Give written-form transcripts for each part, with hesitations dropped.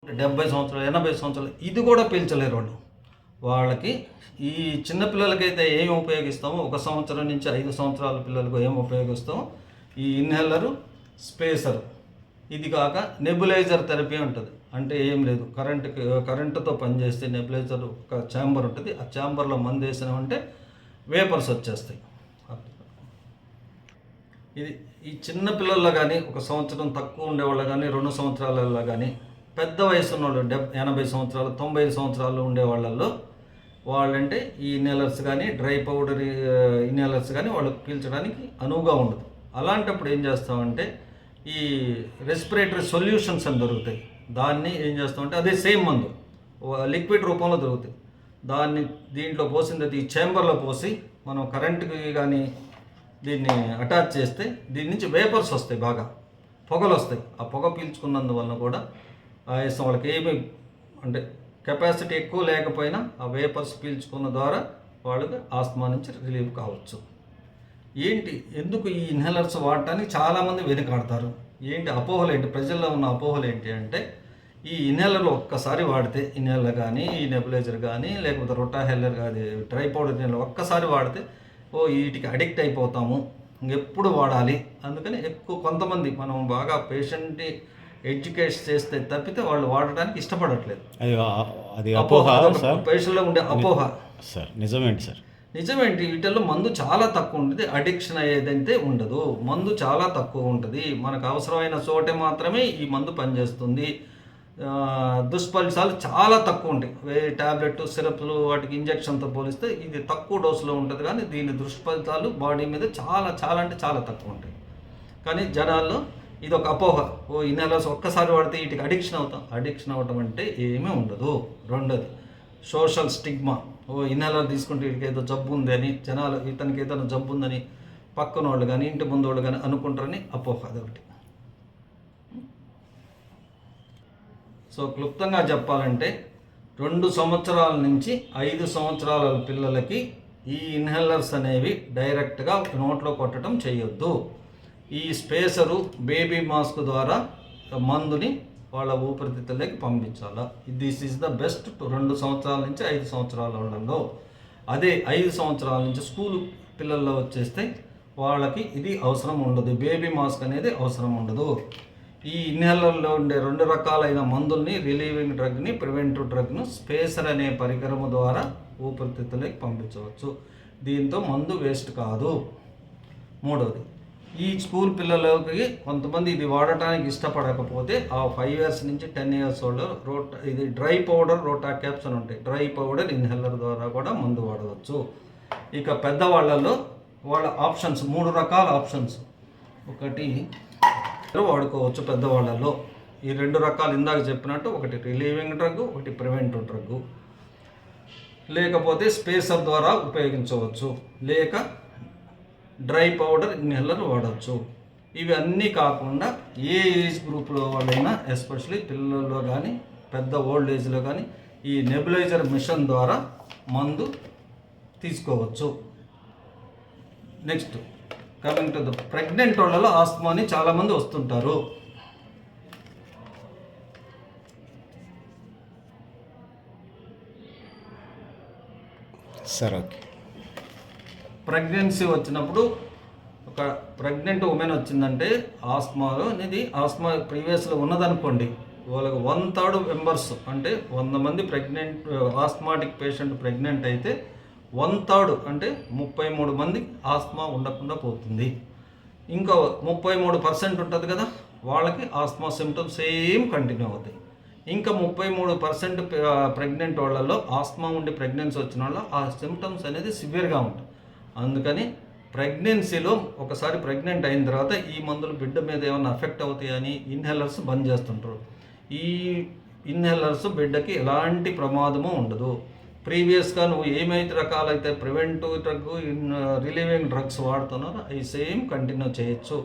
70 సంవత్సరాలు 80 సంవత్సరాలు ఇది కూడా పీల్చలేరు వాళ్ళు. వాళ్ళకి ఈ చిన్నపిల్లలకైతే ఏం ఉపయోగిస్తామో 1 సంవత్సరం నుంచి 5 సంవత్సరాల పిల్లలకు ఏం ఉపయోగిస్తామో ఈ ఇన్హేలరు, స్పేసరు, ఇది కాక నెబులైజర్ థెరపీ ఉంటుంది. అంటే ఏం లేదు, కరెంటుతో పనిచేస్తే నెబులైజర్ ఒక ఛాంబర్ ఉంటుంది. ఆ ఛాంబర్లో మందు వేసినామంటే వేపర్స్ వచ్చేస్తాయి. ఇది ఈ చిన్న పిల్లల్లో కానీ 1 సంవత్సరం తక్కువ ఉండేవాళ్ళు కానీ 2 సంవత్సరాలలో కానీ పెద్ద వయసు ఉన్నవాళ్ళు 80 సంవత్సరాలు 90 సంవత్సరాలు ఉండే వాళ్ళల్లో వాళ్ళంటే ఈ ఇన్హేలర్స్ కానీ డ్రై పౌడర్ ఇన్హేలర్స్ కానీ వాళ్ళకి పీల్చడానికి అనువుగా ఉండదు. అలాంటప్పుడు ఏం చేస్తామంటే ఈ రెస్పిరేటరీ సొల్యూషన్స్ అని దొరుకుతాయి. దాన్ని ఏం చేస్తామంటే అదే సేమ్ మందు లిక్విడ్ రూపంలో దొరుకుతాయి. దాన్ని దీంట్లో పోసిన ఈ ఛాంబర్లో పోసి మనం కరెంటుకి కానీ దీన్ని అటాచ్ చేస్తే దీని నుంచి వేపర్స్ వస్తాయి, బాగా పొగలు వస్తాయి. ఆ పొగ పీల్చుకున్నందువలన కూడా ఆయాసం వాళ్ళకి ఏమి అంటే కెపాసిటీ ఎక్కువ లేకపోయినా ఆ వేపర్స్ పీల్చుకున్న ద్వారా వాళ్ళకి ఆస్తమా నుంచి రిలీఫ్ కావచ్చు. ఎందుకు ఈ ఇన్హేలర్స్ వాడటానికి చాలామంది వెనుకాడతారు? అపోహలు ఏంటి? ప్రజల్లో ఉన్న అపోహలు ఏంటి అంటే ఈ ఇన్హేలర్లు ఒక్కసారి వాడితే, ఇన్హేలర్ కానీ ఈ నెబులైజర్ కానీ లేకపోతే రొటాహెల్లర్ కానీ డ్రై పౌడర్ ఇన్హేలర్ ఒక్కసారి వాడితే వీటికి అడిక్ట్ అయిపోతాము, ఇంకెప్పుడు వాడాలి. అందుకని కొంతమంది మనం బాగా పేషెంట్ని ఎడ్యుకేట్ చేస్తే తప్పితే వాళ్ళు వాడడానికి ఇష్టపడట్లేదు. అది అపోహ, పేషెంట్లో ఉండే అపోహ. Sir నిజమేంటి sir? నిజమేంటి, వీటిల్లో మందు చాలా తక్కువ ఉంటుంది, అడిక్షన్ అయ్యేదైతే ఉండదు. మందు చాలా తక్కువ ఉంటుంది, మనకు అవసరమైన చోటే మాత్రమే ఈ మందు పనిచేస్తుంది. దుష్ఫలితాలు చాలా తక్కువ ఉంటాయి. ట్యాబ్లెట్ సిరప్లు వాటికి ఇంజక్షన్తో పోలిస్తే ఇది తక్కువ డోసులో ఉంటుంది, కానీ దీని దుష్ఫలితాలు బాడీ మీద చాలా చాలా అంటే చాలా తక్కువ ఉంటాయి. కానీ జనాల్లో ఇది ఒక అపోహ, ఇన్హేలర్స్ ఒక్కసారి వాడితే వీటికి అడిక్షన్ అవుతాం. అడిక్షన్ అవ్వటం అంటే ఏమీ ఉండదు. రెండోది సోషల్ స్టిగ్మా, ఇన్హేలర్ తీసుకుంటే వీటికి ఏదో జబ్బు ఉందని, జనాలు ఇతనికి ఏదైనా జబ్బు ఉందని పక్కన వాళ్ళు కానీ ఇంటి ముందు వాళ్ళు కానీ అనుకుంటారని అపోహ, అదొకటి. సో క్లుప్తంగా చెప్పాలంటే 2 సంవత్సరాల నుంచి 5 సంవత్సరాల పిల్లలకి ఈ ఇన్హేలర్స్ అనేవి డైరెక్ట్గా నోట్లో కొట్టడం చేయొద్దు. ఈ స్పేసరు, బేబీ మాస్క్ ద్వారా మందుని వాళ్ళ ఊపిరితిత్తులకి పంపించాలా. దిస్ ఈజ్ ద బెస్ట్ 2 సంవత్సరాల నుంచి 5 సంవత్సరాల వాళ్ళలో. అదే 5 సంవత్సరాల నుంచి స్కూల్ పిల్లల్లో వచ్చేస్తే వాళ్ళకి ఇది అవసరం ఉండదు, బేబీ మాస్క్ అనేది అవసరం ఉండదు. ఈ ఇన్హేలర్లో ఉండే 2 రకాలైన మందుల్ని, రిలీవింగ్ డ్రగ్ని, ప్రివెంటివ్ డ్రగ్ను స్పేసర్ అనే పరికరము ద్వారా ఊపిరితిత్తులకి పంపించవచ్చు. దీంతో మందు వేస్ట్ కాదు. మూడవది, ఈ స్కూల్ పిల్లలకి కొంతమంది ఇది వాడటానికి ఇష్టపడకపోతే ఆ 5 ఇయర్స్ నుంచి 10 ఇయర్స్ వాళ్ళు ఇది డ్రై పౌడర్ రోటా క్యాప్స్ అని ఉంటాయి. డ్రై పౌడర్ ఇన్హేలర్ ద్వారా కూడా మందు వాడవచ్చు. ఇక పెద్దవాళ్ళలో వాళ్ళ ఆప్షన్స్ 3 రకాల ఆప్షన్స్. ఒకటి వాడుకోవచ్చు పెద్దవాళ్ళలో. ఈ 2 రకాలు ఇందాక చెప్పినట్టు, ఒకటి రిలీవింగ్ డ్రగ్, ఒకటి ప్రివెంటివ్ డ్రగ్. లేకపోతే స్పేసర్ ద్వారా ఉపయోగించవచ్చు, లేక డ్రై పౌడర్ ఇన్హేలర్ వాడవచ్చు. ఇవి అన్నీ కాకుండా ఏ ఏజ్ గ్రూప్లో వాళ్ళైనా, ఎస్పెషలీ పిల్లల్లో కానీ పెద్ద ఓల్డ్ ఏజ్లో కానీ ఈ నెబులైజర్ మిషన్ ద్వారా మందు తీసుకోవచ్చు. Next coming to the pregnant వాళ్ళలో ఆస్తమాని చాలామంది వస్తుంటారు. సరే, ఓకే. ప్రెగ్నెన్సీ వచ్చినప్పుడు ఒక ప్రెగ్నెంట్ ఉమెన్ వచ్చిందంటే ఆస్మా ప్రీవియస్లో ఉన్నదనుకోండి, వాళ్ళకి 1/3 మెంబర్స్ అంటే 100 మంది ప్రెగ్నెంట్ ఆస్మాటిక్ పేషెంట్ ప్రెగ్నెంట్ అయితే 1/3 అంటే 33 మంది ఆస్మా ఉండకుండా పోతుంది. ఇంకా 33% ఉంటుంది కదా, వాళ్ళకి ఆస్మా సిమ్టమ్స్ సేమ్ కంటిన్యూ అవుతాయి. ఇంకా 33% ప్రెగ్నెంట్ వాళ్ళలో ఆస్మా ఉండి ప్రెగ్నెన్సీ వచ్చిన వాళ్ళ ఆ సిమ్టమ్స్ అనేది సివియర్గా ఉంటుంది. అందుకని ప్రెగ్నెన్సీలో ఒకసారి ప్రెగ్నెంట్ అయిన తర్వాత ఈ మందులు బిడ్డ మీద ఏమైనా ఎఫెక్ట్ అవుతాయని ఇన్హేలర్స్ బంద్ చేస్తుంటారు. ఈ ఇన్హేలర్స్ బిడ్డకి ఎలాంటి ప్రమాదము ఉండదు. ప్రీవియస్గా నువ్వు ఏమైతే రకాలైతే ప్రివెంటివ్ డ్రగ్, రిలీవింగ్ డ్రగ్స్ వాడుతున్నారో అవి సేమ్ కంటిన్యూ చేయొచ్చు.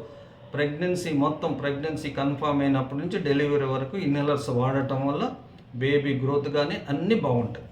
ప్రెగ్నెన్సీ కన్ఫర్మ్ అయినప్పటి నుంచి డెలివరీ వరకు ఇన్హేలర్స్ వాడటం వల్ల బేబీ గ్రోత్ కానీ అన్నీ బాగుంటాయి.